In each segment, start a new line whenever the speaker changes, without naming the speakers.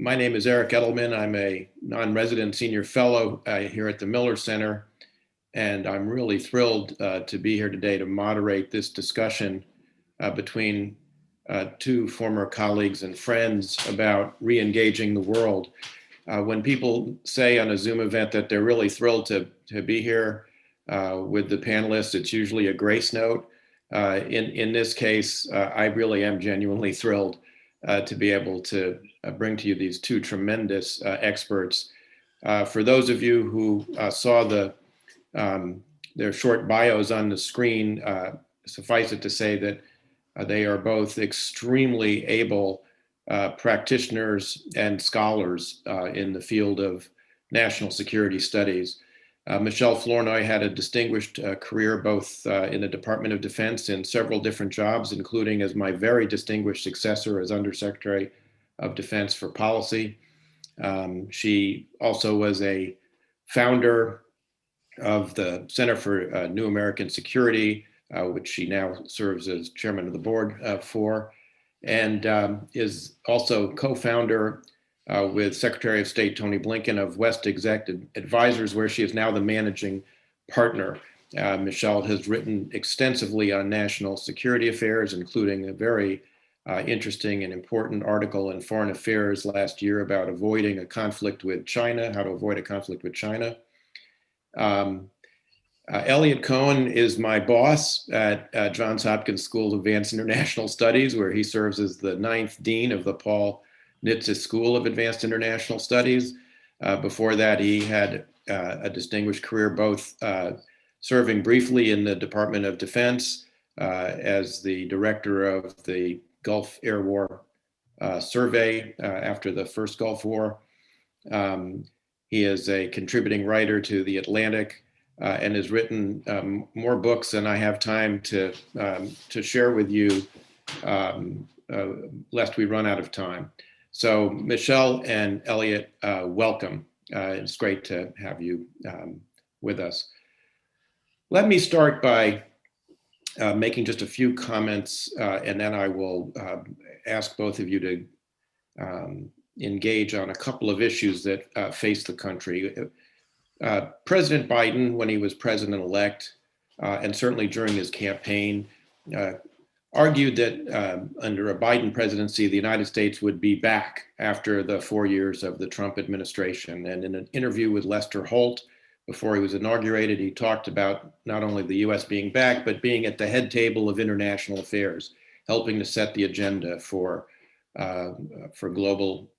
My name is Eric Edelman. I'm a non-resident senior fellow here at the Miller Center, and I'm really thrilled to be here today to moderate this discussion between two former colleagues and friends about re-engaging the world. When people say on a Zoom event that they're really thrilled to be here with the panelists, it's usually a grace note. In this case, I really am genuinely thrilled to be able to bring to you these two tremendous experts. For those of you who saw their short bios on the screen, suffice it to say that they are both extremely able practitioners and scholars in the field of national security studies. Michelle Flournoy had a distinguished career both in the Department of Defense in several different jobs, including as my very distinguished successor as Undersecretary of Defense for Policy. She also was a founder of the Center for New American Security, which she now serves as chairman of the board for, and is also co-founder with Secretary of State Tony Blinken of West Executive Advisors, where she is now the managing partner. Michelle has written extensively on national security affairs, including a very interesting and important article in Foreign Affairs last year about avoiding a conflict with China, how to avoid a conflict with China. Elliot Cohen is my boss at Johns Hopkins School of Advanced International Studies, where he serves as the 9th dean of the Paul Nitze School of Advanced International Studies. Before that, he had a distinguished career, both serving briefly in the Department of Defense as the director of the Gulf Air War Survey after the first Gulf War. He is a contributing writer to The Atlantic and has written more books than I have time to share with you, lest we run out of time. So Michelle and Elliot, welcome. It's great to have you with us. Let me start by making just a few comments, and then I will ask both of you to engage on a couple of issues that face the country. President Biden, when he was president-elect, and certainly during his campaign, argued that under a Biden presidency, the United States would be back after the 4 years of the Trump administration. And in an interview with Lester Holt, before he was inaugurated, he talked about not only the US being back, but being at the head table of international affairs, helping to set the agenda for global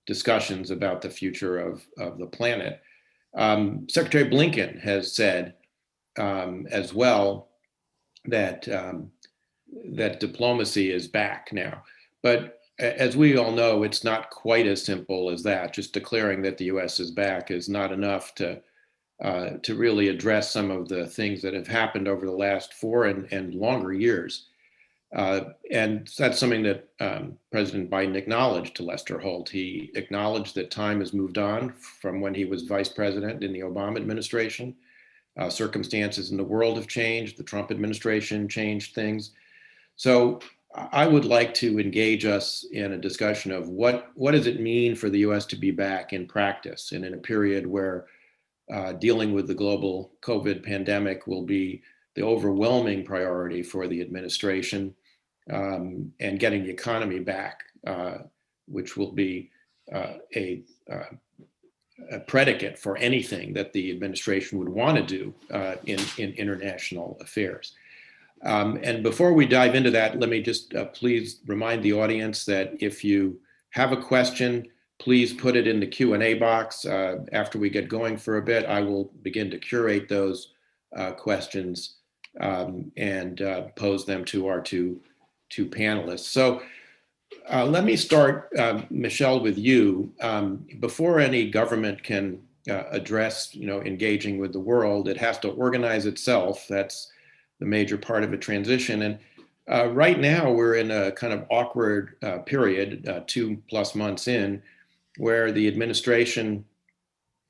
discussions about the future of the planet. Secretary Blinken has said as well that that diplomacy is back now. But as we all know, it's not quite as simple as that. Just declaring that the US is back is not enough to really address some of the things that have happened over the last 4 and longer years. And that's something that President Biden acknowledged to Lester Holt. He acknowledged that time has moved on from when he was vice president in the Obama administration. Circumstances in the world have changed. The Trump administration changed things. So I would like to engage us in a discussion of what does it mean for the US to be back in practice and in a period where dealing with the global COVID pandemic will be the overwhelming priority for the administration, and getting the economy back, which will be a predicate for anything that the administration would want to do in international affairs. And before we dive into that, let me just please remind the audience that if you have a question, please put it in the Q&A box. After we get going for a bit, I will begin to curate those questions and pose them to our two panelists. So let me start, Michelle, with you. Before any government can address, engaging with the world, it has to organize itself. That's the major part of a transition. And right now we're in a kind of awkward period, 2+ months in, where the administration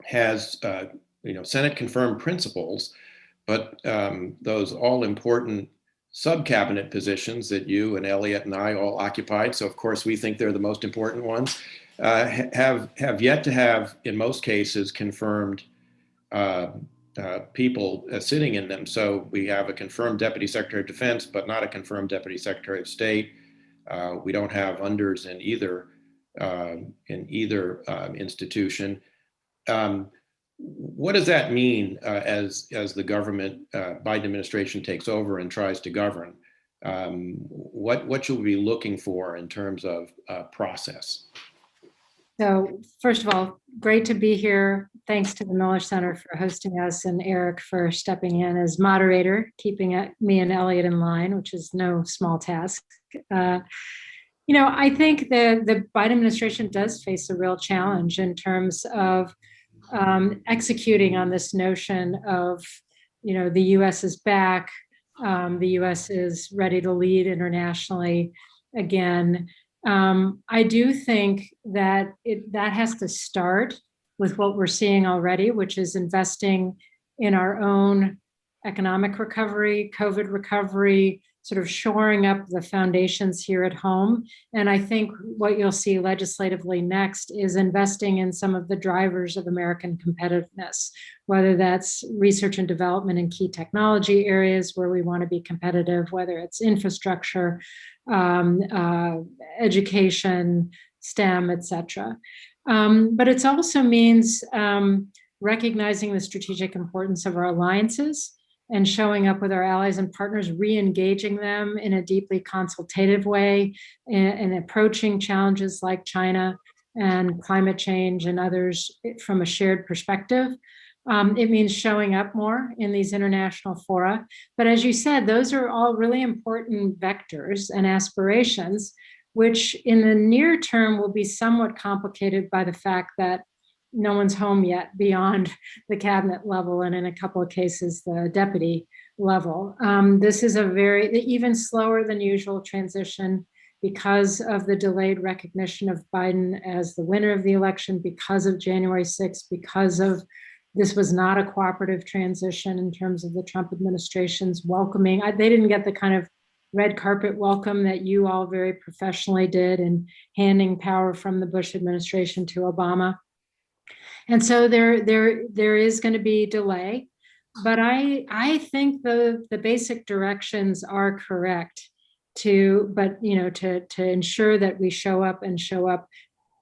has, Senate confirmed principles, but those all important sub-cabinet positions that you and Elliot and I all occupied. So of course we think they're the most important ones. have yet to have, in most cases, confirmed uh, people sitting in them. So we have a confirmed Deputy Secretary of Defense, but not a confirmed Deputy Secretary of State. We don't have unders in either institution. Um, what does that mean as the government Biden administration takes over and tries to govern? What should we be looking for in terms of process?
So first of all, great to be here. Thanks to the Miller Center for hosting us and Eric for stepping in as moderator, keeping me and Elliot in line, which is no small task. Uh, I think the Biden administration does face a real challenge in terms of executing on this notion of, the U.S. is back, the U.S. is ready to lead internationally again. I do think that that has to start with what we're seeing already, which is investing in our own economic recovery, COVID recovery, sort of shoring up the foundations here at home. And I think what you'll see legislatively next is investing in some of the drivers of American competitiveness, whether that's research and development in key technology areas where we want to be competitive, whether it's infrastructure, education, STEM, et cetera. But it also means recognizing the strategic importance of our alliances and showing up with our allies and partners, re-engaging them in a deeply consultative way and approaching challenges like China and climate change and others from a shared perspective. It means showing up more in these international fora. But as you said, those are all really important vectors and aspirations, which in the near term will be somewhat complicated by the fact that no one's home yet beyond the cabinet level, and in a couple of cases, the deputy level. This is a even slower than usual transition because of the delayed recognition of Biden as the winner of the election, because of January 6th, because of this was not a cooperative transition in terms of the Trump administration's welcoming. They didn't get the kind of red carpet welcome that you all very professionally did in handing power from the Bush administration to Obama. And so there is going to be delay, but I think the basic directions are correct to ensure that we show up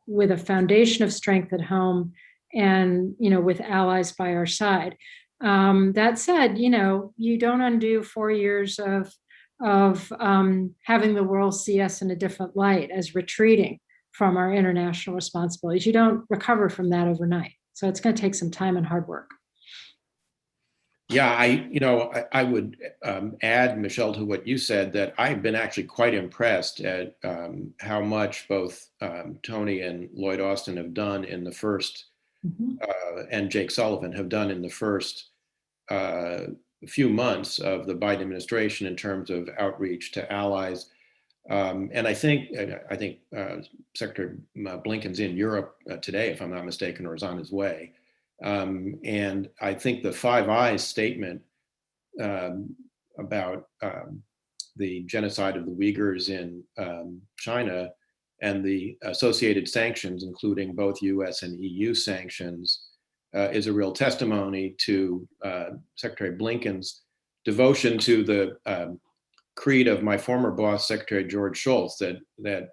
with a foundation of strength at home and with allies by our side. That said, you don't undo 4 years of having the world see us in a different light as retreating from our international responsibilities. You don't recover from that overnight. So it's going to take some time and hard work.
Yeah, I would add, Michelle, to what you said, that I've been actually quite impressed at how much both Tony and Lloyd Austin have done in the first, and Jake Sullivan have done in the first few months of the Biden administration in terms of outreach to allies. And I think Secretary Blinken's in Europe today, if I'm not mistaken, or is on his way. And I think the Five Eyes statement about the genocide of the Uyghurs in China and the associated sanctions, including both US and EU sanctions, is a real testimony to Secretary Blinken's devotion to the creed of my former boss, Secretary George Shultz, that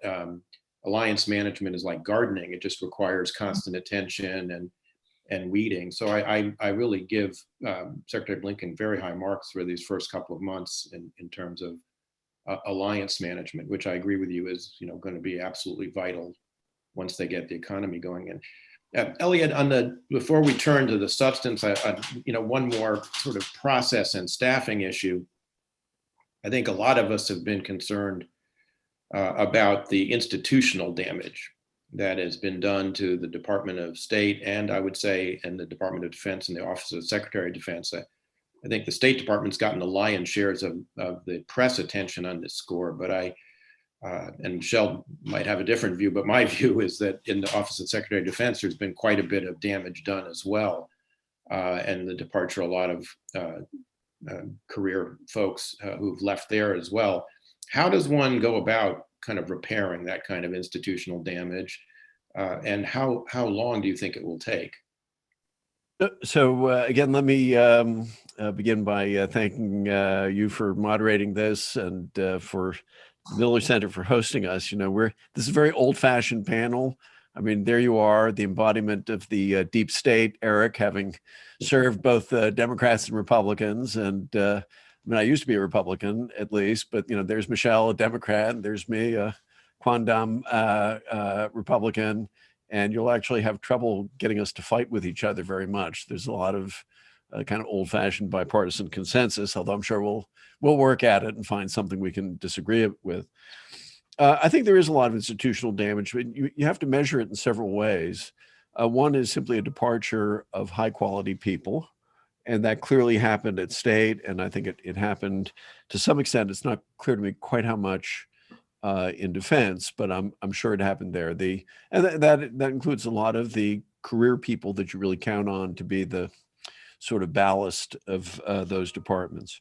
alliance management is like gardening. It just requires constant attention and weeding. So I really give Secretary Blinken very high marks for these first couple of months in terms of alliance management, which I agree with you is going to be absolutely vital once they get the economy going. And Elliot, before we turn to the substance, one more sort of process and staffing issue. I think a lot of us have been concerned about the institutional damage that has been done to the Department of State, and I would say, and the Department of Defense and the Office of the Secretary of Defense. I think the State Department's gotten the lion's shares of the press attention on this score, but and Michelle might have a different view, but my view is that in the Office of the Secretary of Defense, there's been quite a bit of damage done as well, and the departure of a lot of career folks who've left there as well. How does one go about kind of repairing that kind of institutional damage? and how long do you think it will take?
So again, let me begin by thanking you for moderating this and for the Miller Center for hosting us. This is a very old-fashioned panel. I mean, there you are, the embodiment of the deep state, Eric, having served both Democrats and Republicans. And I mean, I used to be a Republican at least, but there's Michelle, a Democrat, and there's me, a quondam Republican. And you'll actually have trouble getting us to fight with each other very much. There's a lot of kind of old-fashioned bipartisan consensus, although I'm sure we'll work at it and find something we can disagree with. I think there is a lot of institutional damage, but you have to measure it in several ways. One is simply a departure of high-quality people, and that clearly happened at state, and I think it happened to some extent. It's not clear to me quite how much in defense, but I'm sure it happened there. That includes a lot of the career people that you really count on to be the sort of ballast of those departments.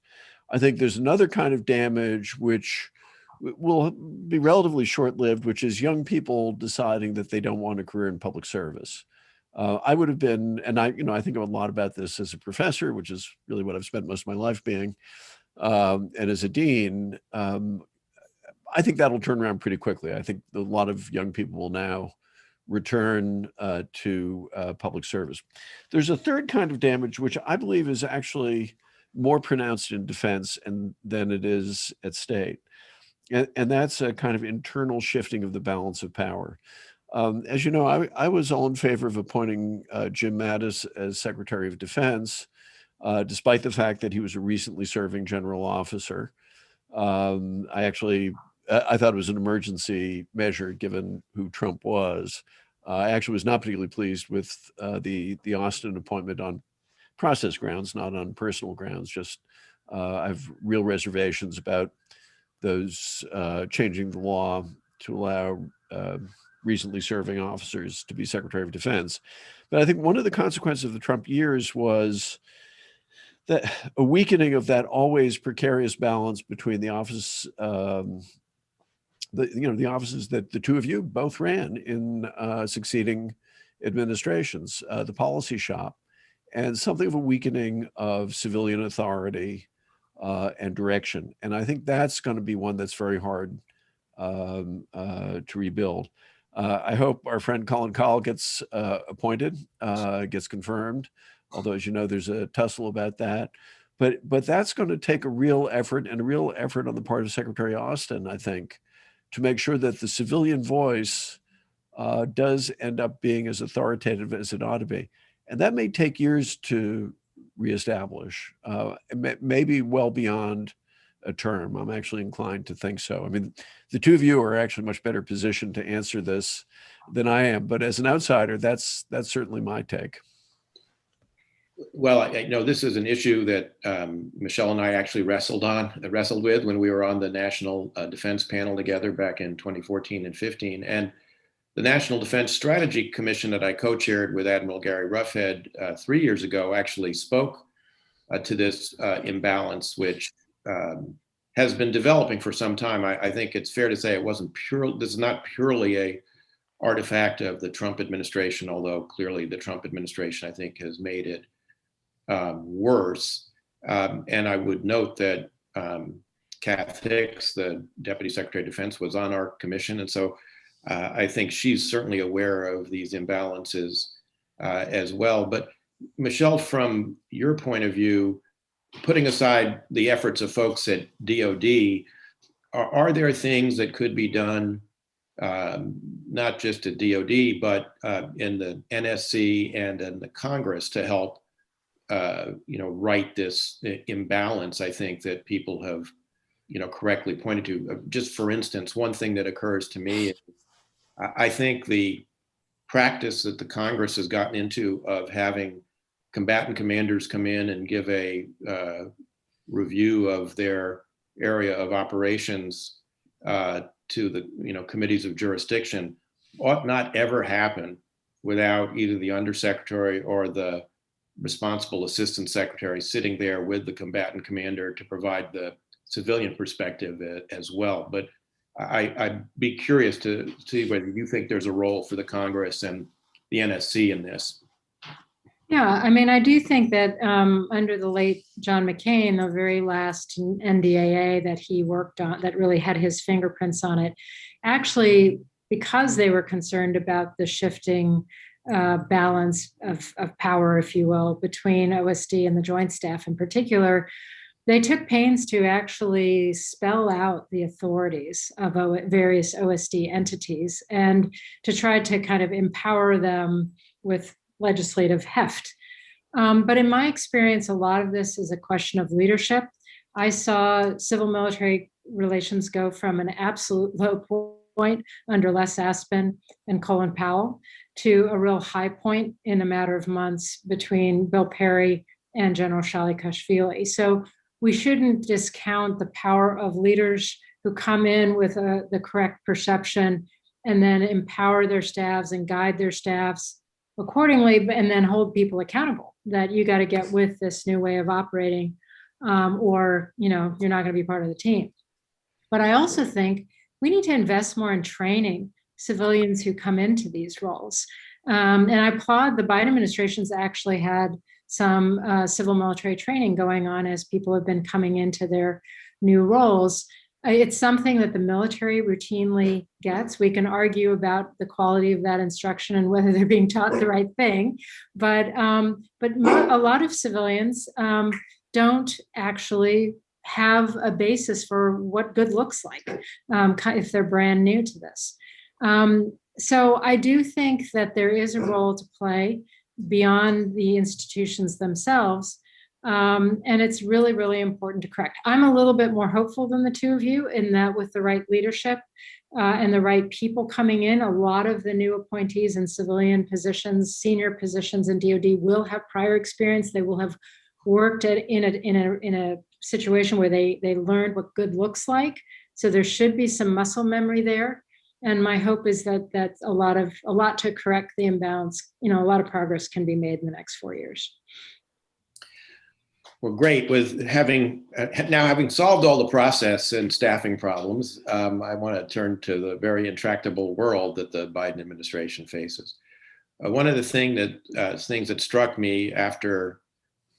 I think there's another kind of damage which will be relatively short-lived, which is young people deciding that they don't want a career in public service. I would have been, and I think a lot about this as a professor, which is really what I've spent most of my life being, and as a dean. I think that'll turn around pretty quickly. I think a lot of young people will now return to public service. There's a third kind of damage, which I believe is actually more pronounced in defense than it is at state. And that's a kind of internal shifting of the balance of power. As you know, I was all in favor of appointing Jim Mattis as Secretary of Defense, despite the fact that he was a recently serving general officer. I thought it was an emergency measure given who Trump was. I actually was not particularly pleased with the Austin appointment on process grounds, not on personal grounds. Just I have real reservations about those changing the law to allow recently serving officers to be Secretary of Defense. But I think one of the consequences of the Trump years was that a weakening of that always precarious balance between the office, the offices that the two of you both ran in succeeding administrations, the policy shop, and something of a weakening of civilian authority and direction. And I think that's going to be one that's very hard to rebuild. I hope our friend Colin Kahl gets appointed, gets confirmed, although, as you know, there's a tussle about that. But that's going to take a real effort and a real effort on the part of Secretary Austin, I think, to make sure that the civilian voice does end up being as authoritative as it ought to be. And that may take years to reestablish, maybe well beyond a term. I'm actually inclined to think so. I mean, the two of you are actually much better positioned to answer this than I am. But as an outsider, that's certainly my take.
Well, I know this is an issue that Michelle and I actually wrestled with when we were on the National Defense Panel together back in 2014 and 15. And the National Defense Strategy Commission that I co-chaired with Admiral Gary Roughead 3 years ago actually spoke to this imbalance, which has been developing for some time. I think it's fair to say this is not purely a artifact of the Trump administration, although clearly the Trump administration, I think, has made it worse. And I would note that Kath Hicks, the Deputy Secretary of Defense, was on our commission. And so I think she's certainly aware of these imbalances as well. But Michelle, from your point of view, putting aside the efforts of folks at DOD, are there things that could be done, not just at DOD, but in the NSC and in the Congress to help right this imbalance, I think, that people have, correctly pointed to? Just for instance, one thing that occurs to me is I think the practice that the Congress has gotten into of having combatant commanders come in and give a review of their area of operations to the committees of jurisdiction ought not ever happen without either the undersecretary or the responsible assistant secretary sitting there with the combatant commander to provide the civilian perspective as well. But I'd be curious to see whether you think there's a role for the Congress and the NSC in this.
Yeah, I mean, I do think that under the late John McCain, the very last NDAA that he worked on, that really had his fingerprints on it, actually, because they were concerned about the shifting balance of power, if you will, between OSD and the Joint Staff in particular, they took pains to actually spell out the authorities of various OSD entities and to try to kind of empower them with legislative heft. But in my experience, a lot of this is a question of leadership. I saw civil military relations go from an absolute low point under Les Aspin and Colin Powell to a real high point in a matter of months between Bill Perry and General Shalikashvili. So we shouldn't discount the power of leaders who come in with the correct perception and then empower their staffs and guide their staffs accordingly, and then hold people accountable that you got to get with this new way of operating, or you're not going to be part of the team. But I also think we need to invest more in training civilians who come into these roles. And I applaud the Biden administration's actually had some civil military training going on as people have been coming into their new roles. It's something that the military routinely gets. We can argue about the quality of that instruction and whether they're being taught the right thing, but a lot of civilians don't actually have a basis for what good looks like if they're brand new to this. So I do think that there is a role to play beyond the institutions themselves. And it's really, really important to correct. I'm a little bit more hopeful than the two of you in that with the right leadership and the right people coming in, a lot of the new appointees in civilian positions, senior positions in DoD will have prior experience. They will have worked in a situation where they learned what good looks like. So there should be some muscle memory there. And my hope is that that's a lot to correct the imbalance. A lot of progress can be made in the next 4 years.
Well, great. With having solved all the process and staffing problems, I want to turn to the very intractable world that the Biden administration faces. One of the things that struck me after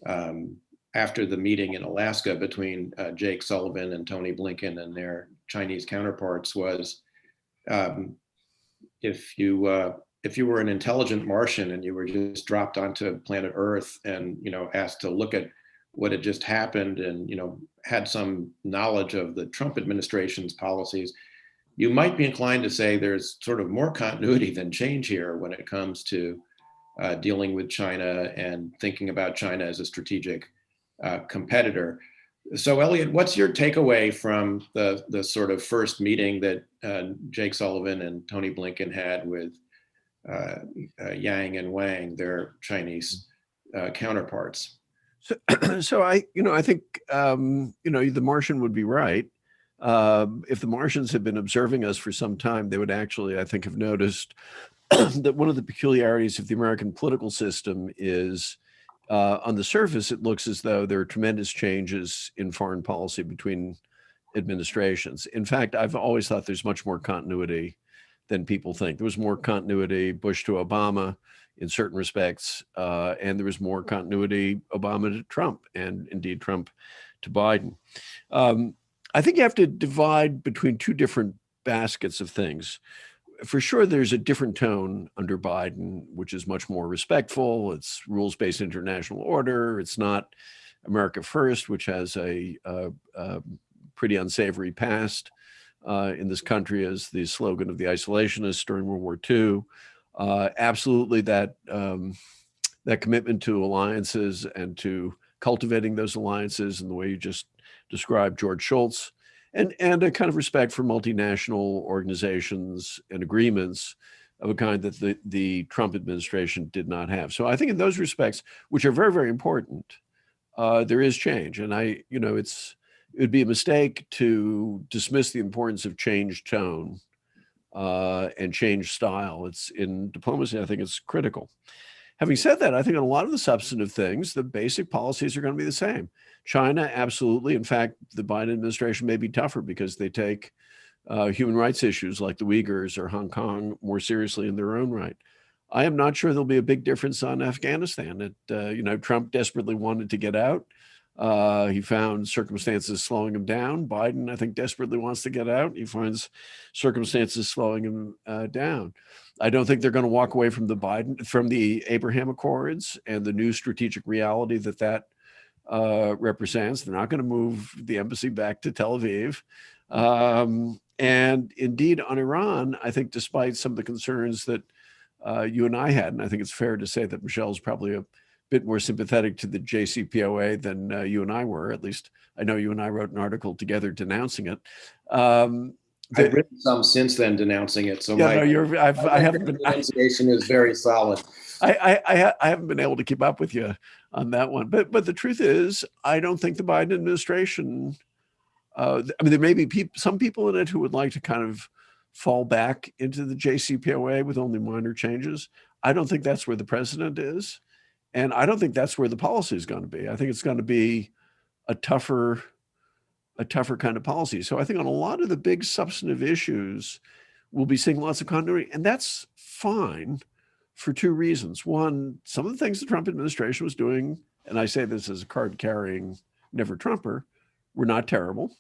the meeting in Alaska between Jake Sullivan and Tony Blinken and their Chinese counterparts was, if you were an intelligent Martian and you were just dropped onto planet Earth and asked to look at what had just happened and had some knowledge of the Trump administration's policies, you might be inclined to say there's sort of more continuity than change here when it comes to dealing with China and thinking about China as a strategic competitor. So Elliot, what's your takeaway from the sort of first meeting that Jake Sullivan and Tony Blinken had with Yang and Wang, their Chinese counterparts?
So I think the Martian would be right. If the Martians had been observing us for some time, they would actually, I think, have noticed that one of the peculiarities of the American political system is, on the surface, it looks as though there are tremendous changes in foreign policy between administrations. In fact, I've always thought there's much more continuity than people think. There was more continuity Bush to Obama in certain respects, and there was more continuity Obama to Trump, and indeed Trump to Biden. I think you have to divide between two different baskets of things. For sure, there's a different tone under Biden, which is much more respectful. It's rules-based international order. It's not America First, which has a pretty unsavory past in this country as the slogan of the isolationists during World War II. Absolutely, that commitment to alliances and to cultivating those alliances in the way you just described George Shultz, and a kind of respect for multinational organizations and agreements of a kind that the Trump administration did not have. So I think in those respects, which are very, very important, there is change. And it would be a mistake to dismiss the importance of change tone and change style. It's in diplomacy, I think it's critical. Having said that, I think on a lot of the substantive things, the basic policies are going to be the same. China, absolutely. In fact, the Biden administration may be tougher because they take human rights issues like the Uyghurs or Hong Kong more seriously in their own right. I am not sure there'll be a big difference on Afghanistan. Trump desperately wanted to get out. He found circumstances slowing him down. Biden, I think, desperately wants to get out. He finds circumstances slowing him down. I don't think they're going to walk away from the Abraham Accords and the new strategic reality that represents. They're not going to move the embassy back to Tel Aviv. And indeed, on Iran, I think despite some of the concerns that you and I had, and I think it's fair to say that Michelle's probably a bit more sympathetic to the JCPOA than you and I were. At least I know you and I wrote an article together denouncing it.
I've written some since then denouncing it. So
yeah, I haven't been.
Pronunciation is very solid.
I haven't been able to keep up with you on that one. But the truth is, I don't think the Biden administration. There may be some people in it who would like to kind of fall back into the JCPOA with only minor changes. I don't think that's where the president is. And I don't think that's where the policy is going to be. I think it's going to be a tougher kind of policy. So I think on a lot of the big substantive issues, we'll be seeing lots of continuity. And that's fine for two reasons. One, some of the things the Trump administration was doing, and I say this as a card-carrying never Trumper, were not terrible.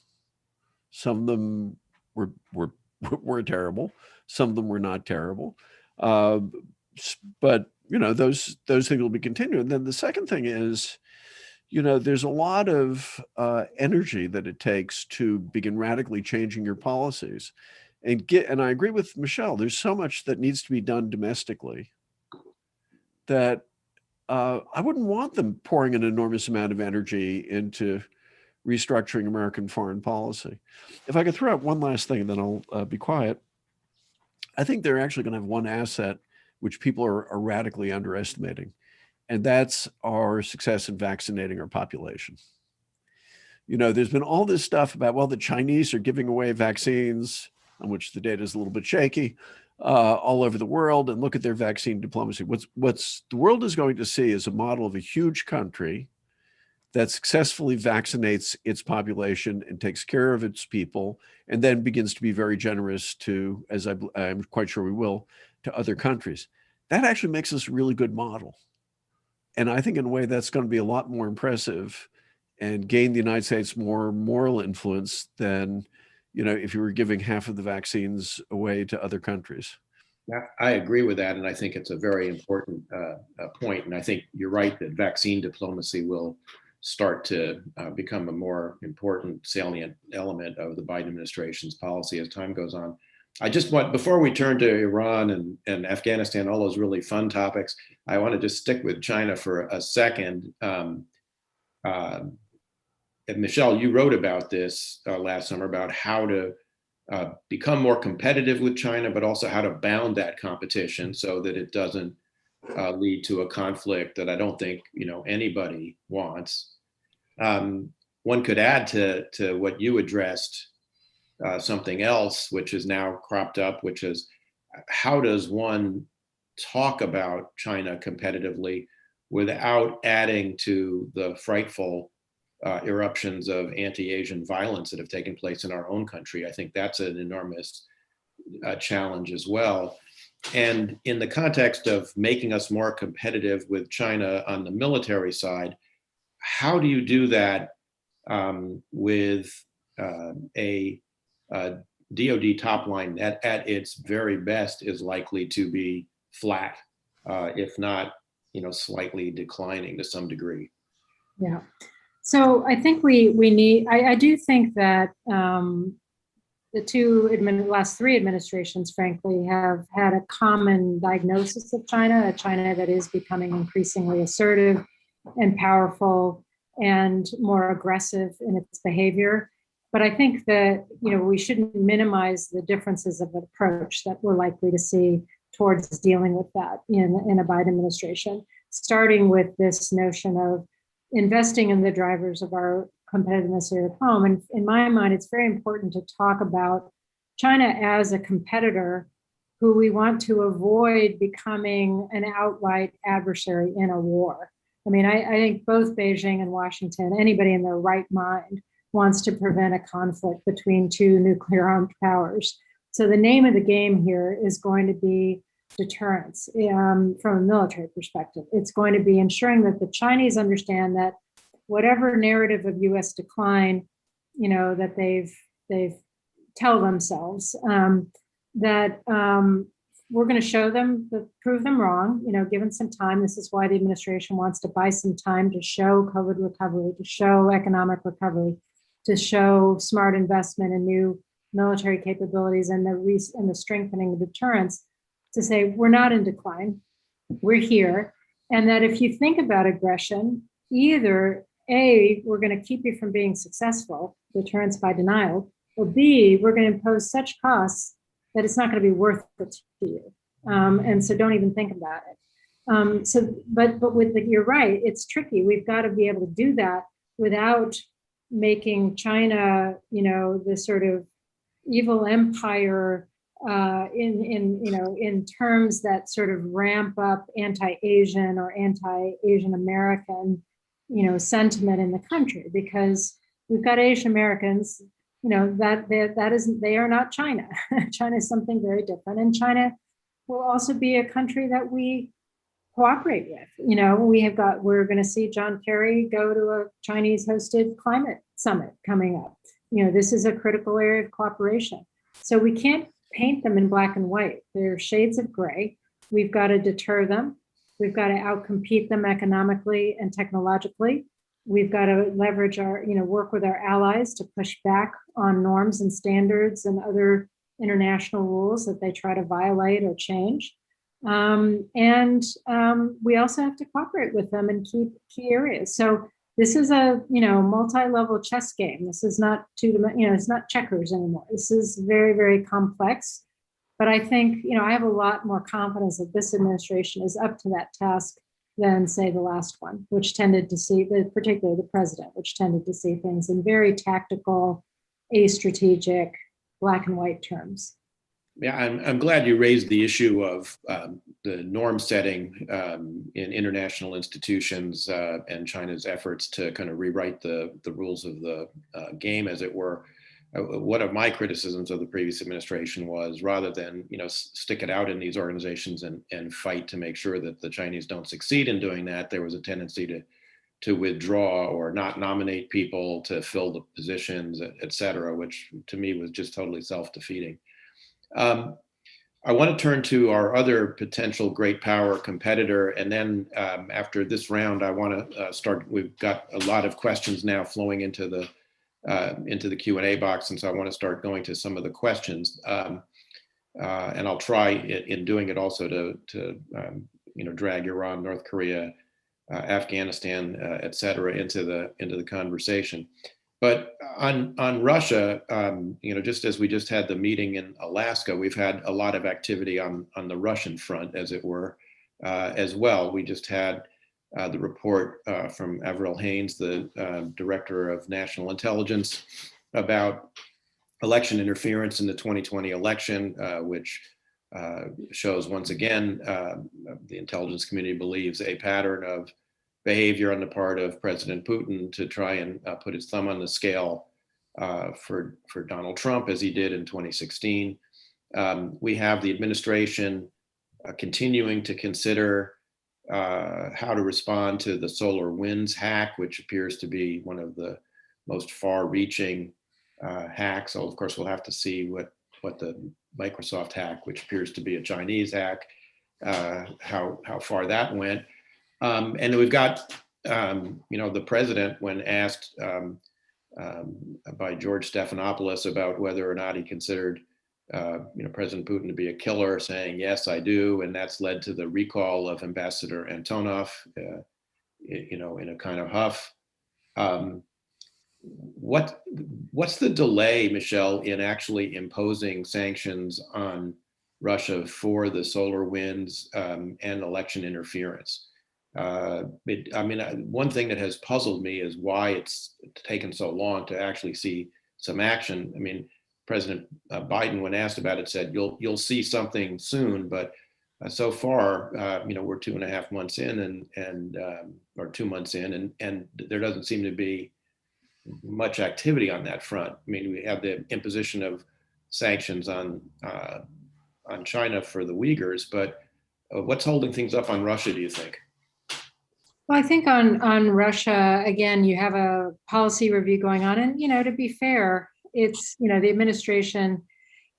Some of them were terrible. Some of them were not terrible. But those things will be continued. And then the second thing is, there's a lot of energy that it takes to begin radically changing your policies. And I agree with Michelle, there's so much that needs to be done domestically that I wouldn't want them pouring an enormous amount of energy into restructuring American foreign policy. If I could throw out one last thing, then I'll be quiet. I think they're actually going to have one asset which people are radically underestimating, and that's our success in vaccinating our population. There's been all this stuff about, well, the Chinese are giving away vaccines, on which the data is a little bit shaky, all over the world, and look at their vaccine diplomacy. What's the world is going to see is a model of a huge country that successfully vaccinates its population and takes care of its people, and then begins to be very generous to, as I'm quite sure we will, to other countries. That actually makes us a really good model. And I think in a way that's going to be a lot more impressive and gain the United States more moral influence than, if you were giving half of the vaccines away to other countries.
Yeah, I agree with that. And I think it's a very important point. And I think you're right that vaccine diplomacy will start to become a more important salient element of the Biden administration's policy as time goes on. I just want, before we turn to Iran and Afghanistan, all those really fun topics, I want to just stick with China for a second. And Michelle, you wrote about this last summer, about how to become more competitive with China, but also how to bound that competition so that it doesn't lead to a conflict that I don't think anybody wants. One could add to what you addressed something else, which is now cropped up, which is how does one talk about China competitively without adding to the frightful eruptions of anti-Asian violence that have taken place in our own country? I think that's an enormous challenge as well. And in the context of making us more competitive with China on the military side, how do you do that with a DoD top line that at its very best is likely to be flat, if not, slightly declining to some degree?
Yeah. So I think we need, I do think that the last three administrations, frankly, have had a common diagnosis of China, a China that is becoming increasingly assertive and powerful and more aggressive in its behavior. But I think that, we shouldn't minimize the differences of approach that we're likely to see towards dealing with that in a Biden administration, starting with this notion of investing in the drivers of our competitiveness here at home. And in my mind, it's very important to talk about China as a competitor who we want to avoid becoming an outright adversary in a war. I mean, I think both Beijing and Washington, anybody in their right mind, wants to prevent a conflict between two nuclear armed powers. So the name of the game here is going to be deterrence from a military perspective. It's going to be ensuring that the Chinese understand that whatever narrative of U.S. decline, that they've tell themselves, that we're going to show them, prove them wrong, given some time. This is why the administration wants to buy some time to show COVID recovery, to show economic recovery, to show smart investment in new military capabilities and the strengthening of deterrence, to say we're not in decline, we're here. And that if you think about aggression, either A, we're going to keep you from being successful, deterrence by denial, or B, we're going to impose such costs that it's not going to be worth it to you. And so don't even think about it. But with you're right, it's tricky. We've got to be able to do that without making China, this sort of evil empire in terms that sort of ramp up anti-Asian or anti-Asian American, sentiment in the country, because we've got Asian Americans, they are not China. China is something very different, and China will also be a country that we cooperate with. We're going to see John Kerry go to a Chinese-hosted climate summit coming up. This is a critical area of cooperation. So we can't paint them in black and white. They're shades of gray. We've got to deter them. We've got to outcompete them economically and technologically. We've got to leverage work with our allies to push back on norms and standards and other international rules that they try to violate or change. We also have to cooperate with them in key areas. So this is a multi-level chess game. This is not it's not checkers anymore. This is very, very complex. But I think I have a lot more confidence that this administration is up to that task than, say, the last one, which tended to see, particularly the president, which tended to see things in very tactical, astrategic, black and white terms.
Yeah, I'm glad you raised the issue of the norm setting in international institutions and China's efforts to kind of rewrite the rules of the game, as it were. One of my criticisms of the previous administration was, rather than stick it out in these organizations and fight to make sure that the Chinese don't succeed in doing that, there was a tendency to withdraw or not nominate people to fill the positions, et cetera, which to me was just totally self-defeating. I want to turn to our other potential great power competitor, and then after this round, I want to start. We've got a lot of questions now flowing into the Q&A box, and so I want to start going to some of the questions, and I'll try in doing it also to drag Iran, North Korea, Afghanistan, et cetera, into the conversation. But on Russia, just as we just had the meeting in Alaska, we've had a lot of activity on the Russian front, as it were, as well. We just had the report from Avril Haines, the director of national intelligence, about election interference in the 2020 election, which shows once again the intelligence community believes a pattern of behavior on the part of President Putin to try and put his thumb on the scale for Donald Trump, as he did in 2016. We have the administration continuing to consider how to respond to the solar winds hack, which appears to be one of the most far-reaching hacks. So of course, we'll have to see what the Microsoft hack, which appears to be a Chinese hack, how far that went. And then we've got, the president, when asked by George Stephanopoulos about whether or not he considered, President Putin to be a killer, saying, yes, I do. And that's led to the recall of Ambassador Antonov, in a kind of huff. What's the delay, Michelle, in actually imposing sanctions on Russia for the solar winds and election interference? One thing that has puzzled me is why it's taken so long to actually see some action. I mean, President Biden, when asked about it, said you'll see something soon, but so far, we're 2.5 months in, or 2 months in, and there doesn't seem to be much activity on that front. I mean, we have the imposition of sanctions on China for the Uyghurs, but what's holding things up on Russia, do you think?
Well, I think on Russia, again, you have a policy review going on. And, to be fair, it's, the administration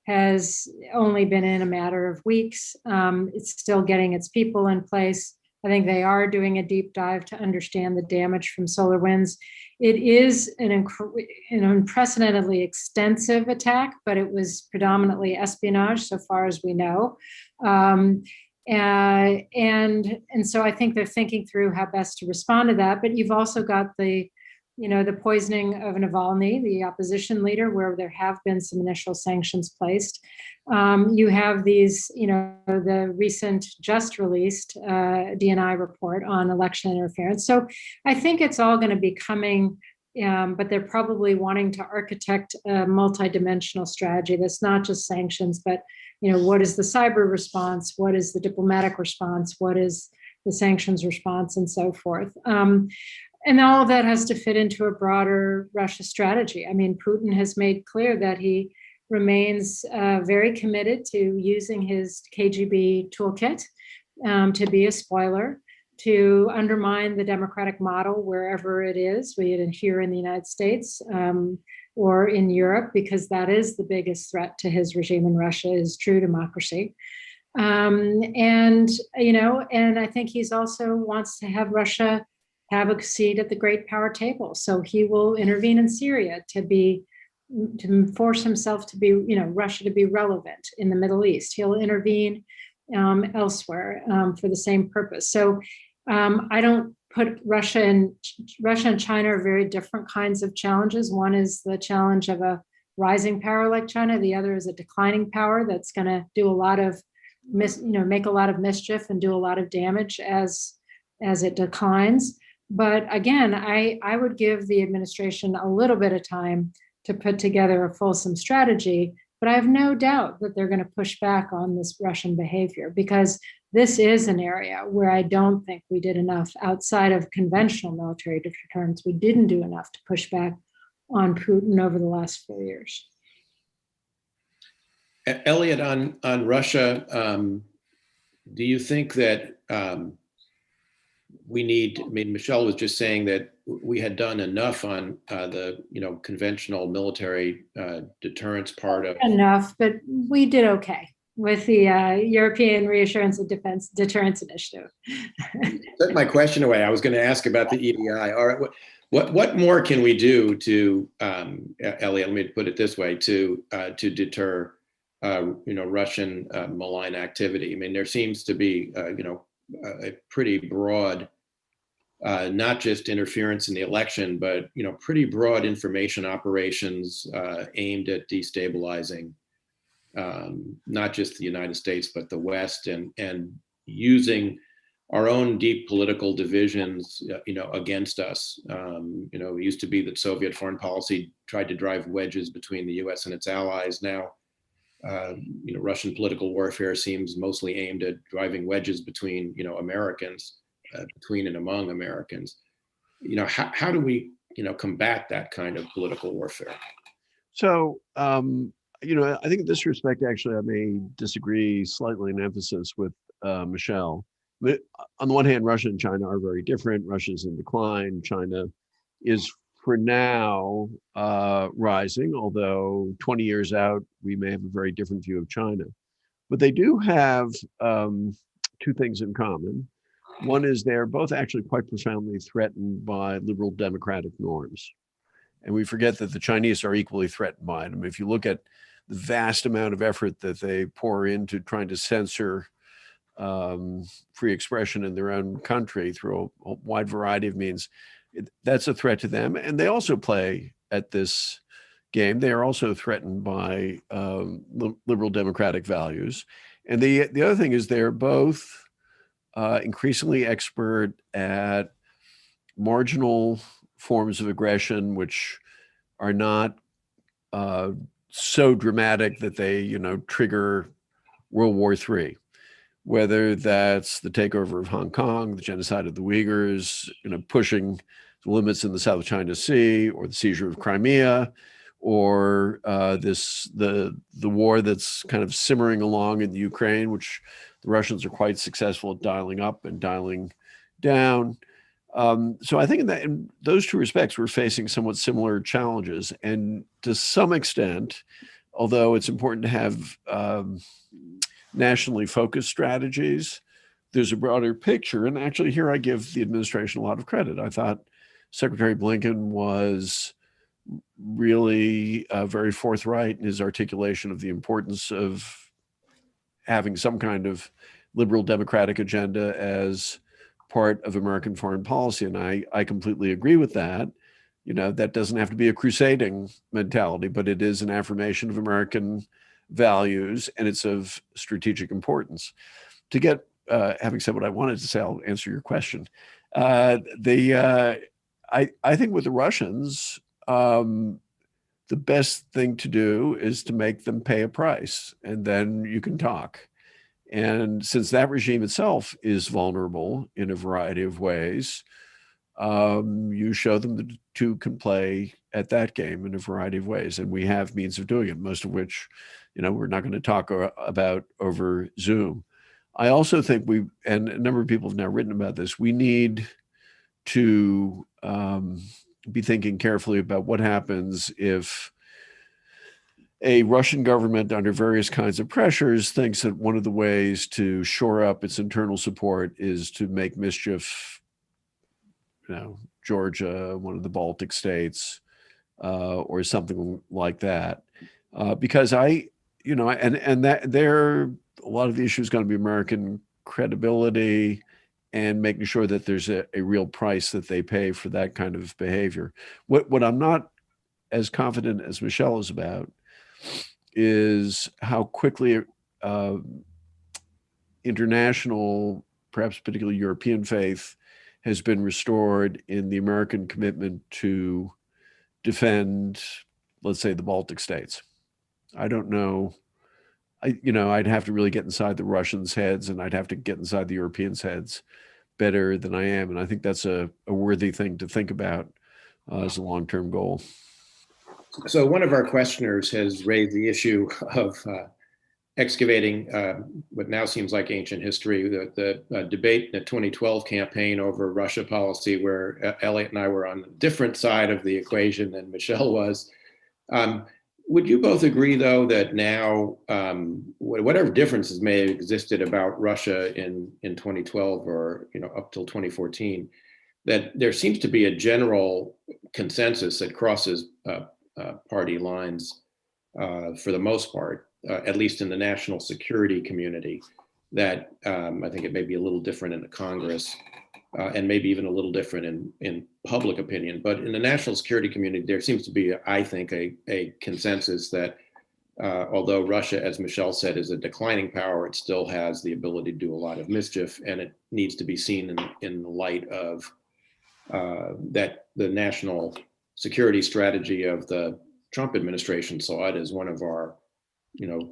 has only been in a matter of weeks. It's still getting its people in place. I think they are doing a deep dive to understand the damage from solar winds. It is an unprecedentedly extensive attack, but it was predominantly espionage so far as we know. And so I think they're thinking through how best to respond to that. But you've also got the poisoning of Navalny, the opposition leader, where there have been some initial sanctions placed. You have these, the recent just released DNI report on election interference. So I think it's all going to be coming, but they're probably wanting to architect a multidimensional strategy that's not just sanctions, but what is the cyber response? What is the diplomatic response? What is the sanctions response, and so forth? And all of that has to fit into a broader Russia strategy. I mean, Putin has made clear that he remains very committed to using his KGB toolkit to be a spoiler, to undermine the democratic model wherever it is, be it here in the United States or in Europe, because that is the biggest threat to his regime in Russia, is true democracy. And I think he's also wants to have Russia have a seat at the great power table. So he will intervene in Syria to force himself to be, Russia to be relevant in the Middle East. He'll intervene elsewhere for the same purpose. So I don't put Russia and China are very different kinds of challenges. One is the challenge of a rising power like China. The other is a declining power that's going to do a lot of make a lot of mischief and do a lot of damage as it declines. But again, I would give the administration a little bit of time to put together a fulsome strategy. But I have no doubt that they're going to push back on this Russian behavior, because this is an area where I don't think we did enough outside of conventional military deterrence. We didn't do enough to push back on Putin over the last 4 years.
Elliot, on Russia, do you think that we need, I mean, Michelle was just saying that we had done enough on the conventional military deterrence part of
enough, but we did okay with the European Reassurance and Defense Deterrence Initiative.
Took my question away. I was going to ask about the EDI. All right, what more can we do to, Elliot? Let me put it this way: to deter Russian malign activity. I mean, there seems to be a pretty broad, not just interference in the election, but pretty broad information operations aimed at destabilizing not just the United States but the West, and using our own deep political divisions, against us. It used to be that Soviet foreign policy tried to drive wedges between the U.S. and its allies. Now, Russian political warfare seems mostly aimed at driving wedges between, Americans, between and among Americans. How do we, combat that kind of political warfare?
So, I think in this respect, actually, I may disagree slightly in emphasis with Michelle. But on the one hand, Russia and China are very different. Russia's in decline. China is, for now, rising, although 20 years out, we may have a very different view of China. But they do have two things in common. One is they're both actually quite profoundly threatened by liberal democratic norms. And we forget that the Chinese are equally threatened by them. If you look at the vast amount of effort that they pour into trying to censor free expression in their own country through a wide variety of means, that's a threat to them. And they also play at this game. They are also threatened by liberal democratic values. And the other thing is they're both increasingly expert at marginal forms of aggression, which are not so dramatic that they, trigger World War III. Whether that's the takeover of Hong Kong, the genocide of the Uyghurs, pushing limits in the South China Sea, or the seizure of Crimea, or the war that's kind of simmering along in the Ukraine, which the Russians are quite successful at dialing up and dialing down. So I think in those two respects, we're facing somewhat similar challenges. And to some extent, although it's important to have nationally focused strategies, there's a broader picture. And actually here I give the administration a lot of credit. I thought Secretary Blinken was really very forthright in his articulation of the importance of having some kind of liberal democratic agenda as part of American foreign policy. And I completely agree with that. You know, that doesn't have to be a crusading mentality, but it is an affirmation of American values, and it's of strategic importance. To get, having said what I wanted to say, I'll answer your question. I think with the Russians, the best thing to do is to make them pay a price, and then you can talk. And since that regime itself is vulnerable in a variety of ways, you show them the two can play at that game in a variety of ways. And we have means of doing it, most of which, you know, we're not going to talk about over Zoom. I also think and a number of people have now written about this, we need to be thinking carefully about what happens if a Russian government, under various kinds of pressures, thinks that one of the ways to shore up its internal support is to make mischief, you know, Georgia, one of the Baltic states, or something like that. Because that there, a lot of the issue is going to be American credibility and making sure that there's a real price that they pay for that kind of behavior. What I'm not as confident as Michelle is about is how quickly international, perhaps particularly European faith has been restored in the American commitment to defend, let's say, the Baltic states. I don't know. I'd have to really get inside the Russians' heads, and I'd have to get inside the Europeans' heads better than I am. And I think that's a worthy thing to think about as a long-term goal.
So one of our questioners has raised the issue of excavating what now seems like ancient history, the debate in the 2012 campaign over Russia policy, where Elliot and I were on a different side of the equation than Michelle was. Would you both agree, though, that now, whatever differences may have existed about Russia in 2012 or up till 2014, that there seems to be a general consensus that crosses party lines for the most part, at least in the national security community, that I think it may be a little different in the Congress and maybe even a little different in public opinion. But in the national security community, there seems to be, I think, a consensus that although Russia, as Michelle said, is a declining power, it still has the ability to do a lot of mischief, and it needs to be seen in the light of that the national security strategy of the Trump administration saw it as one of our,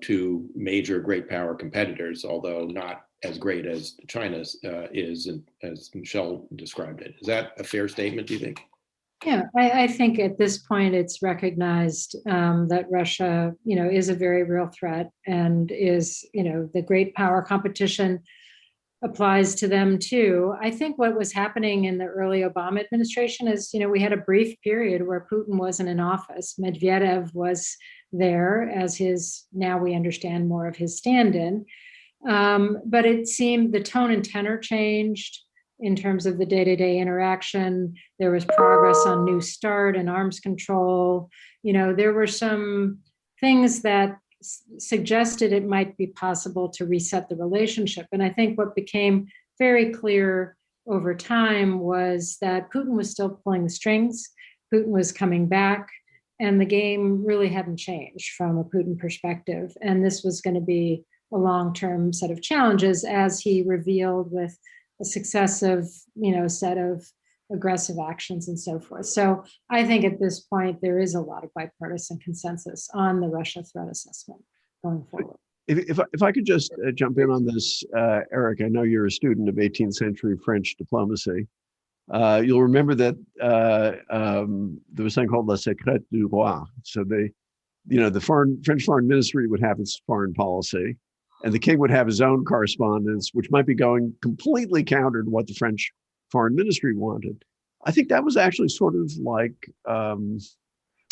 two major great power competitors, although not as great as China's is, as Michelle described it. Is that a fair statement, do you think?
Yeah, I think at this point it's recognized that Russia, is a very real threat, and is, the great power competition applies to them too. I think what was happening in the early Obama administration is, we had a brief period where Putin wasn't in office. Medvedev was there as his, now we understand more of his stand-in. But it seemed the tone and tenor changed in terms of the day-to-day interaction. There was progress on New START and arms control. There were some things that suggested it might be possible to reset the relationship. And I think what became very clear over time was that Putin was still pulling the strings. Putin was coming back, and the game really hadn't changed from a Putin perspective. And this was going to be a long-term set of challenges, as he revealed with a successive, set of aggressive actions and so forth. So I think at this point, there is a lot of bipartisan consensus on the Russia threat assessment going forward.
If I could just jump in on this, Eric, I know you're a student of 18th century French diplomacy. You'll remember that there was something called La Secrète du Roi. So the French foreign ministry would have its foreign policy, and the king would have his own correspondence, which might be going completely counter to what the French foreign ministry wanted. I think that was actually sort of like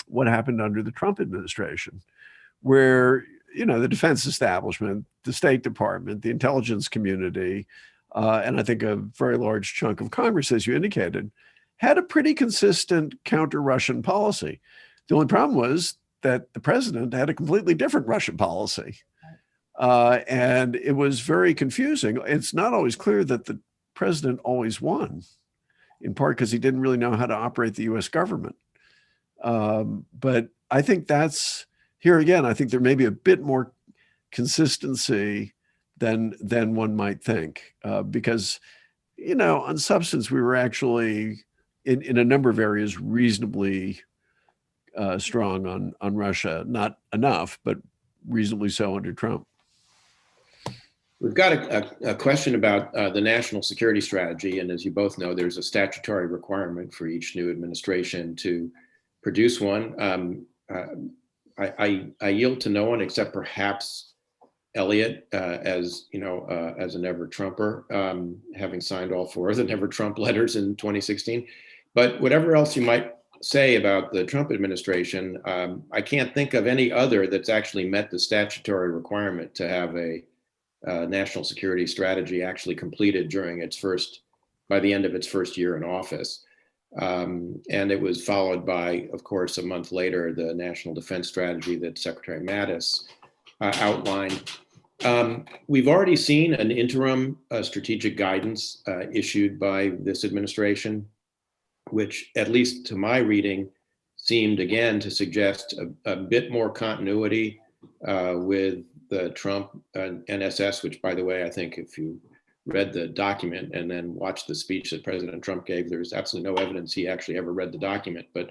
what happened under the Trump administration, where the defense establishment, the State Department, the intelligence community, and I think a very large chunk of Congress, as you indicated, had a pretty consistent counter-Russian policy. The only problem was that the president had a completely different Russian policy. And it was very confusing. It's not always clear that the president always won, in part because he didn't really know how to operate the US government. But I think that's, here again, I think there may be a bit more consistency than one might think, because, on substance, we were actually in a number of areas reasonably strong on Russia, not enough, but reasonably so under Trump.
We've got a question about the national security strategy. And as you both know, there's a statutory requirement for each new administration to produce one. I yield to no one except perhaps Elliot, as as a never Trumper, having signed all 4 of the never Trump letters in 2016. But whatever else you might say about the Trump administration, I can't think of any other that's actually met the statutory requirement to have a national security strategy actually completed by the end of its first year in office. And it was followed by, of course, a month later, the national defense strategy that Secretary Mattis outlined. We've already seen an interim strategic guidance issued by this administration, which, at least to my reading, seemed again to suggest a bit more continuity with the Trump NSS, which, by the way, I think if you read the document and then watched the speech that President Trump gave, there's absolutely no evidence he actually ever read the document, but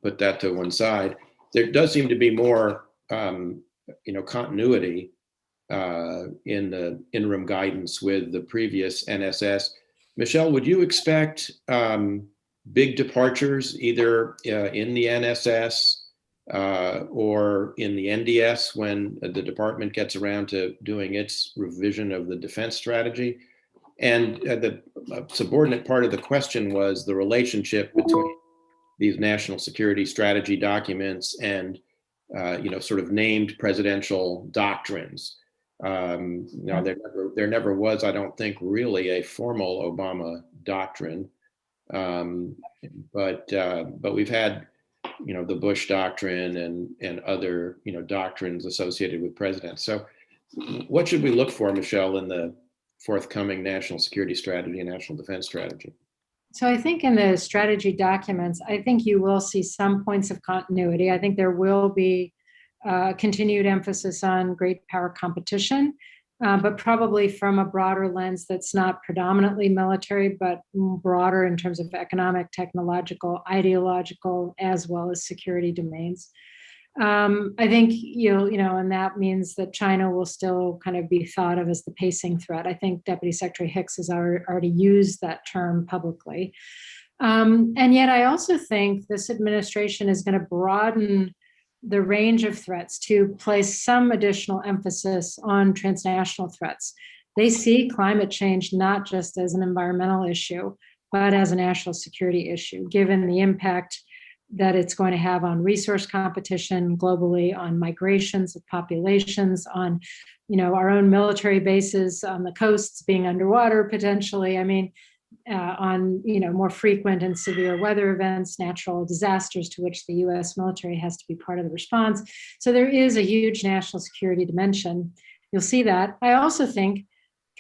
put that to one side. There does seem to be more continuity in the interim guidance with the previous NSS. Michelle, would you expect big departures either in the NSS or in the NDS when the department gets around to doing its revision of the defense strategy? And the subordinate part of the question was the relationship between these national security strategy documents and sort of named presidential doctrines. There never was, I don't think, really a formal Obama doctrine, but we've had the Bush doctrine and other doctrines associated with presidents. So what should we look for, Michelle, in the forthcoming national security strategy and national defense strategy?
So I think in the strategy documents, I think you will see some points of continuity. I think there will be continued emphasis on great power competition, but probably from a broader lens that's not predominantly military, but broader in terms of economic, technological, ideological, as well as security domains. I think and that means that China will still kind of be thought of as the pacing threat. I think Deputy Secretary Hicks has already used that term publicly. And yet I also think this administration is going to broaden the range of threats to place some additional emphasis on transnational threats. They see climate change not just as an environmental issue, but as a national security issue, given the impact that it's going to have on resource competition globally, on migrations of populations, on our own military bases on the coasts being underwater potentially. I mean, on more frequent and severe weather events, natural disasters to which the U.S. military has to be part of the response. So there is a huge national security dimension. You'll see that. I also think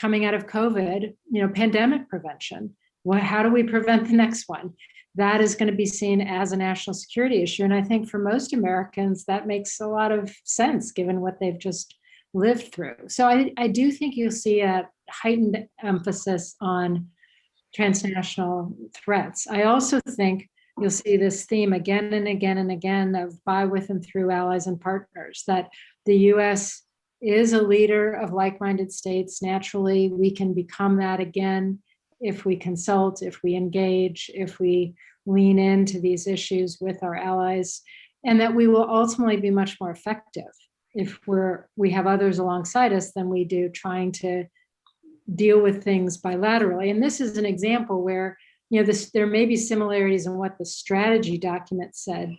coming out of COVID, pandemic prevention. How do we prevent the next one? That is going to be seen as a national security issue. And I think for most Americans, that makes a lot of sense given what they've just lived through. So I do think you'll see a heightened emphasis on transnational threats. I also think you'll see this theme again and again and again of by, with, and through allies and partners, that the U.S. is a leader of like-minded states. Naturally, we can become that again if we consult, if we engage, if we lean into these issues with our allies, and that we will ultimately be much more effective if we have others alongside us than we do trying to deal with things bilaterally. And this is an example where, there may be similarities in what the strategy document said,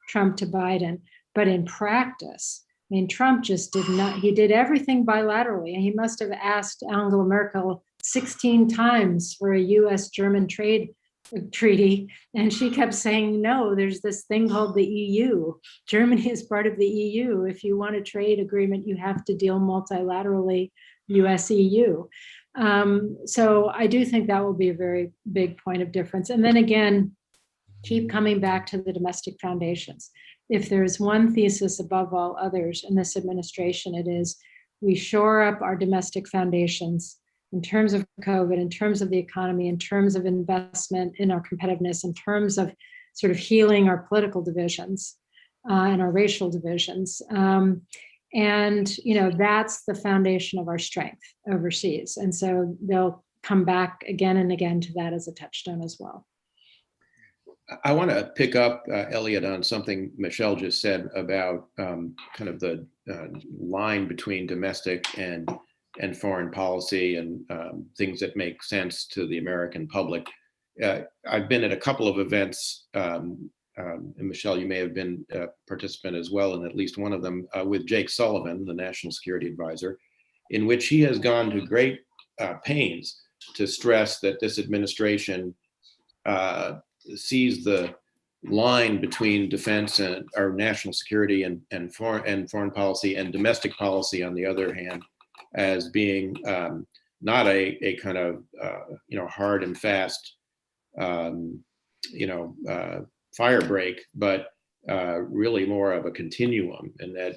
Trump to Biden, but in practice, Trump just he did everything bilaterally, and he must have asked Angela Merkel 16 times for a US-German trade treaty, and she kept saying, no, there's this thing called the EU. Germany is part of the EU. If you want a trade agreement, you have to deal multilaterally, US-EU. So I do think that will be a very big point of difference. And then again, keep coming back to the domestic foundations. If there's one thesis above all others in this administration, it is we shore up our domestic foundations in terms of COVID, in terms of the economy, in terms of investment in our competitiveness, in terms of sort of healing our political divisions and our racial divisions. And that's the foundation of our strength overseas. And so they'll come back again and again to that as a touchstone as well.
I want to pick up, Elliot, on something Michelle just said about kind of the line between domestic and foreign policy and things that make sense to the American public. I've been at a couple of events, and Michelle, you may have been a participant as well in at least one of them, with Jake Sullivan, the National Security Advisor, in which he has gone to great pains to stress that this administration sees the line between defense and our national security and foreign policy and domestic policy, on the other hand, as being not a kind of hard and fast fire break, but really more of a continuum, and that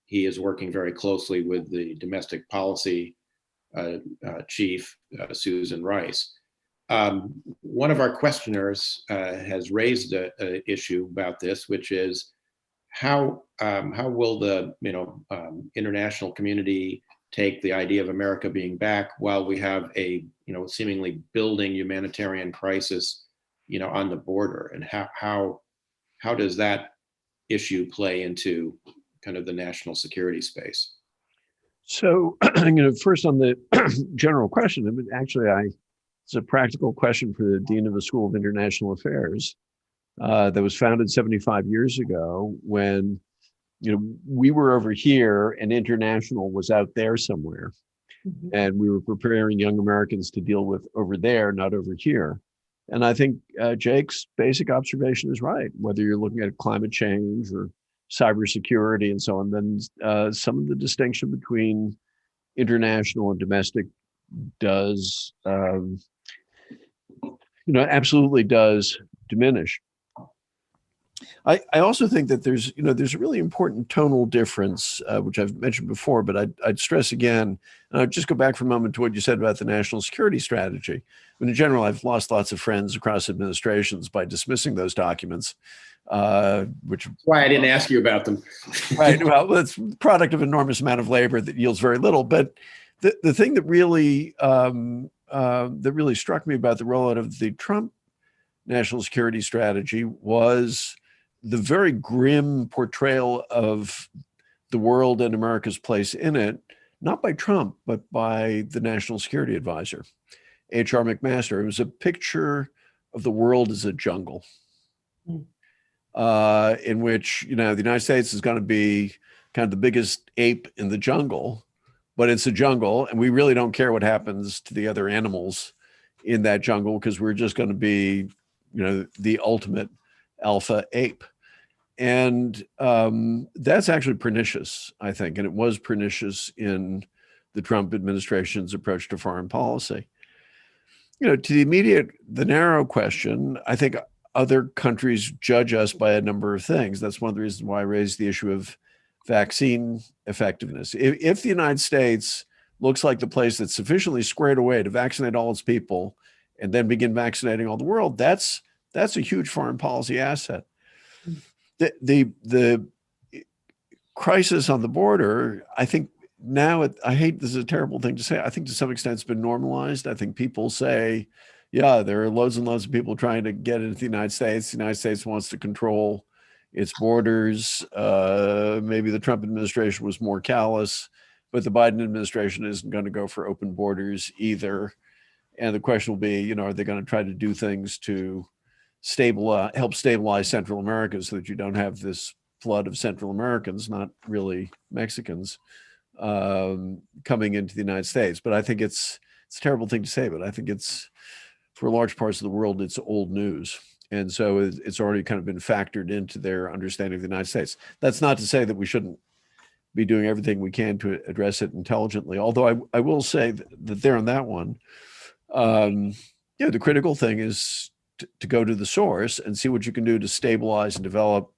he is working very closely with the domestic policy chief, Susan Rice. One of our questioners has raised an issue about this, which is how will the international community take the idea of America being back while we have a seemingly building humanitarian crisis on the border, and how does that issue play into kind of the national security space?
So, first on the general question, actually, it's a practical question for the Dean of the School of International Affairs that was founded 75 years ago when, we were over here and international was out there somewhere. Mm-hmm. And we were preparing young Americans to deal with over there, not over here. And I think Jake's basic observation is right. Whether you're looking at climate change or cybersecurity and so on, then some of the distinction between international and domestic does, absolutely does diminish. I also think that there's a really important tonal difference, which I've mentioned before, but I'd stress again, and I'd just go back for a moment to what you said about the national security strategy. In general, I've lost lots of friends across administrations by dismissing those documents, which
that's why I didn't ask you about them.
Right. Well, it's the product of an enormous amount of labor that yields very little. But the thing that really struck me about the rollout of the Trump national security strategy was the very grim portrayal of the world and America's place in it, not by Trump, but by the National Security Advisor, H.R. McMaster. It was a picture of the world as a jungle, in which, the United States is going to be kind of the biggest ape in the jungle, but it's a jungle, and we really don't care what happens to the other animals in that jungle because we're just going to be, the ultimate alpha ape. And that's actually pernicious, I think. And it was pernicious in the Trump administration's approach to foreign policy. To the narrow question, I think other countries judge us by a number of things. That's one of the reasons why I raised the issue of vaccine effectiveness. If the United States looks like the place that's sufficiently squared away to vaccinate all its people and then begin vaccinating all the world, that's a huge foreign policy asset. The crisis on the border, I think, now I hate, this is a terrible thing to say. I think to some extent it's been normalized. I think people say, yeah, there are loads and loads of people trying to get into the United States. The United States wants to control its borders. Maybe the Trump administration was more callous, but the Biden administration isn't going to go for open borders either. And the question will be, are they going to try to do things to help stabilize Central America so that you don't have this flood of Central Americans, not really Mexicans, coming into the United States. But I think it's a terrible thing to say, but I think it's, for large parts of the world, it's old news. And so it's already kind of been factored into their understanding of the United States. That's not to say that we shouldn't be doing everything we can to address it intelligently. Although I will say that there on that one, the critical thing is to go to the source and see what you can do to stabilize and develop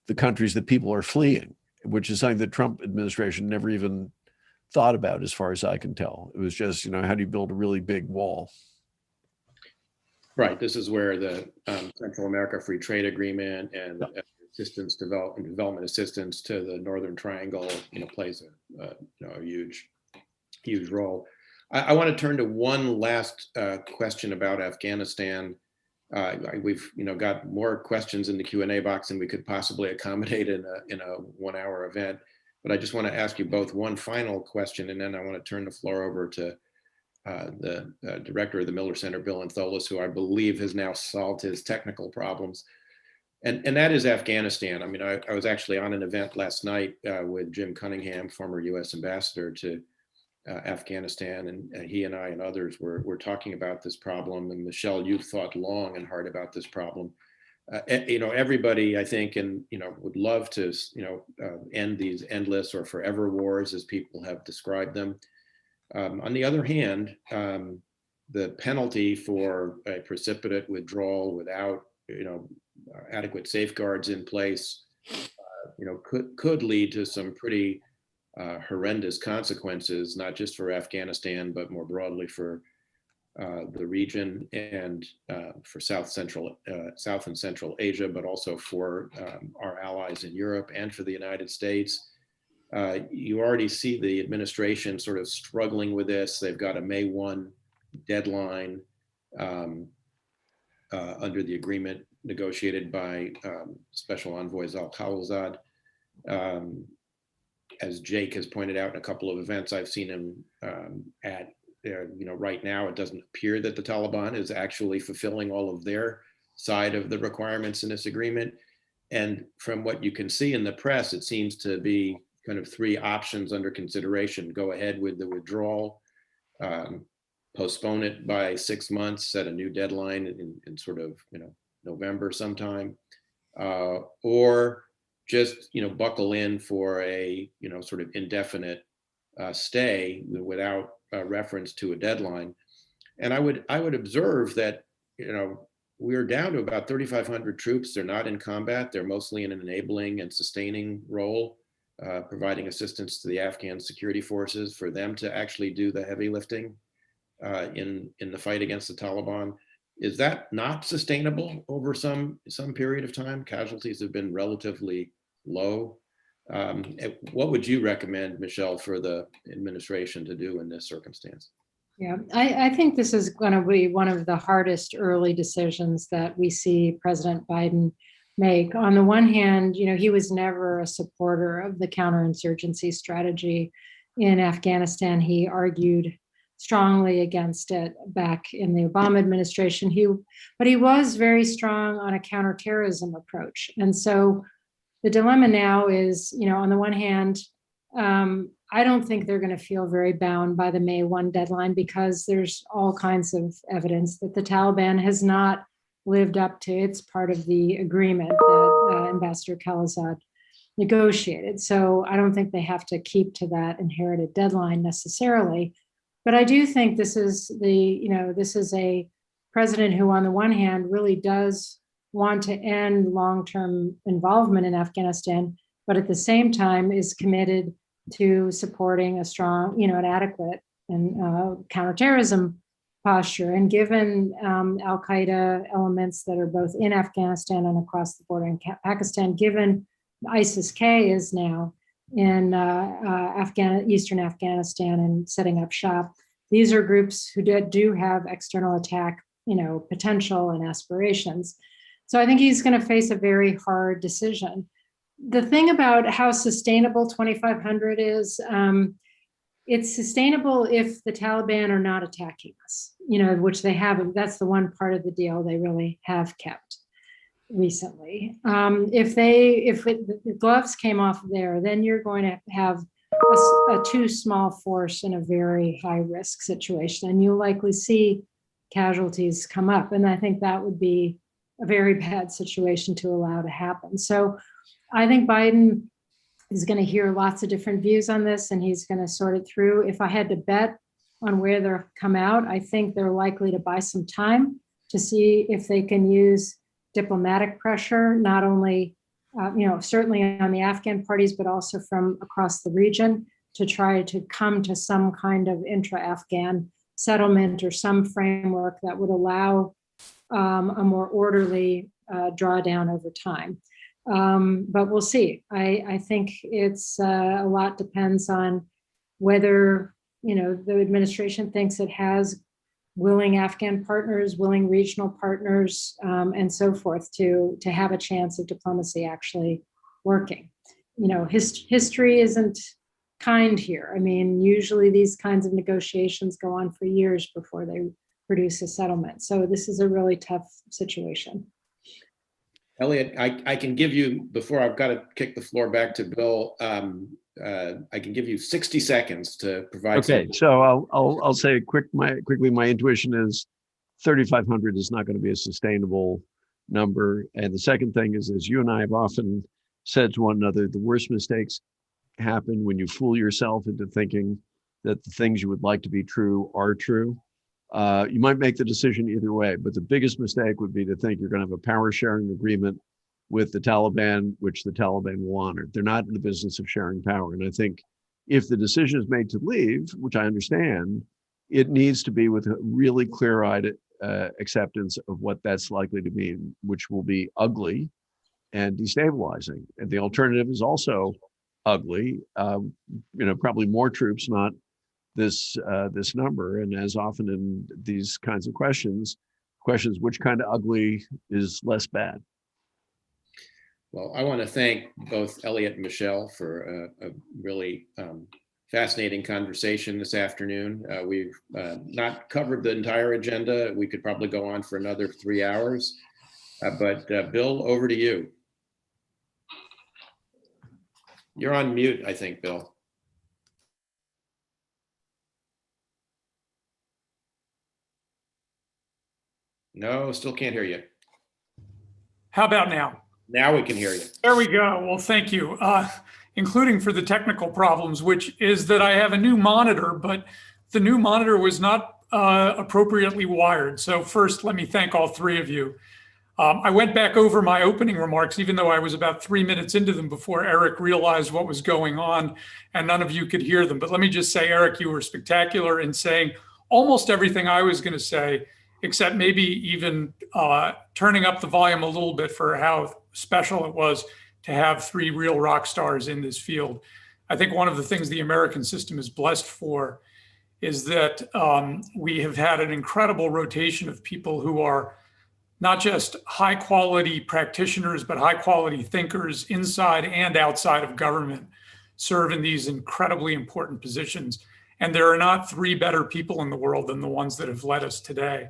the countries that people are fleeing, which is something the Trump administration never even thought about, as far as I can tell. It was just, how do you build a really big wall?
Right. This is where the Central America Free Trade Agreement and development assistance to the Northern Triangle, plays a huge role. I want to turn to one last question about Afghanistan. We've got more questions in the Q&A box than we could possibly accommodate in a 1-hour event. But I just want to ask you both one final question, and then I want to turn the floor over to the director of the Miller Center, Bill Antholis, who I believe has now solved his technical problems. And that is Afghanistan. I mean, I was actually on an event last night with Jim Cunningham, former U.S. ambassador to Afghanistan, and he and I and others were talking about this problem. And Michelle, you've thought long and hard about this problem. Everybody, I think, would love to, end these endless or forever wars as people have described them. On the other hand, the penalty for a precipitate withdrawal without, adequate safeguards in place, could lead to some pretty horrendous consequences, not just for Afghanistan, but more broadly for the region and for South and Central Asia, but also for our allies in Europe and for the United States. You already see the administration sort of struggling with this. They've got a May 1 deadline under the agreement negotiated by Special Envoy Zal-Khalilzad. As Jake has pointed out in a couple of events I've seen him at, right now it doesn't appear that the Taliban is actually fulfilling all of their side of the requirements in this agreement. And from what you can see in the press, it seems to be kind of three options under consideration: go ahead with the withdrawal, postpone it by 6 months, set a new deadline in sort of November sometime, or just buckle in for a sort of indefinite stay without reference to a deadline. And I would observe that we're down to about 3,500 troops. They're not in combat. They're mostly in an enabling and sustaining role, providing assistance to the Afghan security forces for them to actually do the heavy lifting in the fight against the Taliban. Is that not sustainable over some period of time? Casualties have been relatively low. What would you recommend, Michelle, for the administration to do in this circumstance?
Yeah, I think this is going to be one of the hardest early decisions that we see President Biden make. On the one hand, he was never a supporter of the counterinsurgency strategy in Afghanistan. He argued strongly against it back in the Obama administration. But he was very strong on a counterterrorism approach. And so the dilemma now is, on the one hand, I don't think they're going to feel very bound by the May 1 deadline, because there's all kinds of evidence that the Taliban has not lived up to its part of the agreement that Ambassador Khalilzad negotiated. So I don't think they have to keep to that inherited deadline necessarily. But I do think this is a president who, on the one hand, really does want to end long-term involvement in Afghanistan, but at the same time is committed to supporting a strong, an adequate and counterterrorism posture. And given al-Qaeda elements that are both in Afghanistan and across the border in Pakistan, given ISIS-K is now in Eastern Afghanistan and setting up shop. These are groups who do have external attack, potential and aspirations. So I think he's going to face a very hard decision. The thing about how sustainable 2,500 is, it's sustainable if the Taliban are not attacking us, which they haven't. That's the one part of the deal they really have kept recently. If the gloves came off there, then you're going to have a too small force in a very high risk situation, and you'll likely see casualties come up. And I think that would be a very bad situation to allow to happen. So I think Biden is going to hear lots of different views on this, and he's going to sort it through. If I had to bet on where they'll come out, I think they're likely to buy some time to see if they can use diplomatic pressure, not only, certainly on the Afghan parties, but also from across the region, to try to come to some kind of intra-Afghan settlement or some framework that would allow a more orderly drawdown over time. But we'll see. I think it's a lot depends on whether, the administration thinks it has willing Afghan partners, willing regional partners, and so forth to have a chance of diplomacy actually working. History isn't kind here. I mean, usually these kinds of negotiations go on for years before they produce a settlement. So this is a really tough situation.
Elliot, I can give you, before I've got to kick the floor back to Bill, I can give you 60 seconds to provide.
Okay, so I'll say quickly, my intuition is 3,500 is not going to be a sustainable number. And the second thing is, as you and I have often said to one another, the worst mistakes happen when you fool yourself into thinking that the things you would like to be true are true. You might make the decision either way, but the biggest mistake would be to think you're going to have a power sharing agreement with the Taliban, which the Taliban will honor. They're not in the business of sharing power. And I think if the decision is made to leave, which I understand, it needs to be with a really clear-eyed acceptance of what that's likely to mean, which will be ugly and destabilizing. And the alternative is also ugly, probably more troops, not this number. And as often in these kinds of questions, which kind of ugly is less bad?
Well, I want to thank both Elliot and Michelle for a really fascinating conversation this afternoon. We've not covered the entire agenda. We could probably go on for another 3 hours, but Bill, over to you. You're on mute, I think, Bill. No, still can't hear you.
How about now?
Now we can hear you.
There we go. Well, thank you, including for the technical problems, which is that I have a new monitor, but the new monitor was not appropriately wired. So first, let me thank all three of you. I went back over my opening remarks, even though I was about 3 minutes into them before Eric realized what was going on and none of you could hear them. But let me just say, Eric, you were spectacular in saying almost everything I was going to say, except maybe even turning up the volume a little bit for how special it was to have three real rock stars in this field. I think one of the things the American system is blessed for is that we have had an incredible rotation of people who are not just high quality practitioners, but high quality thinkers inside and outside of government serve in these incredibly important positions. And there are not three better people in the world than the ones that have led us today.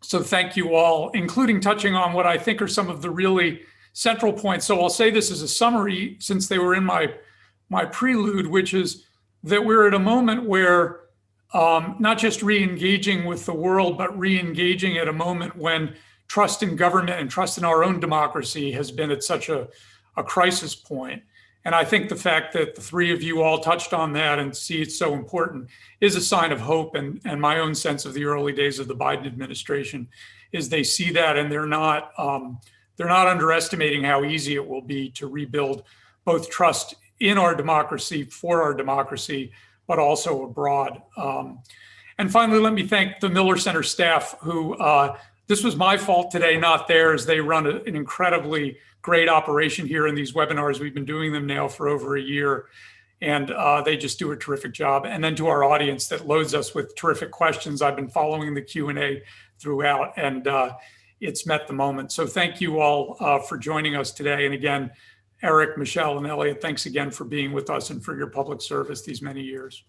So thank you all, including touching on what I think are some of the really central points. So I'll say this as a summary, since they were in my prelude, which is that we're at a moment where not just re-engaging with the world, but re-engaging at a moment when trust in government and trust in our own democracy has been at such a crisis point. And I think the fact that the three of you all touched on that and see it's so important is a sign of hope. And my own sense of the early days of the Biden administration is they see that, and they're not underestimating how easy it will be to rebuild both trust in our democracy, for our democracy, but also abroad. And finally, let me thank the Miller Center staff who This was my fault today, not theirs. They run an incredibly great operation here in these webinars. We've been doing them now for over a year, and they just do a terrific job. And then to our audience that loads us with terrific questions, I've been following the Q&A throughout, and it's met the moment. So thank you all for joining us today. And again, Eric, Michelle, and Elliot, thanks again for being with us and for your public service these many years.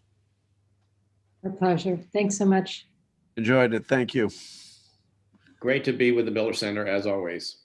Our pleasure. Thanks so much.
Enjoyed it. Thank you.
Great to be with the Miller Center as always.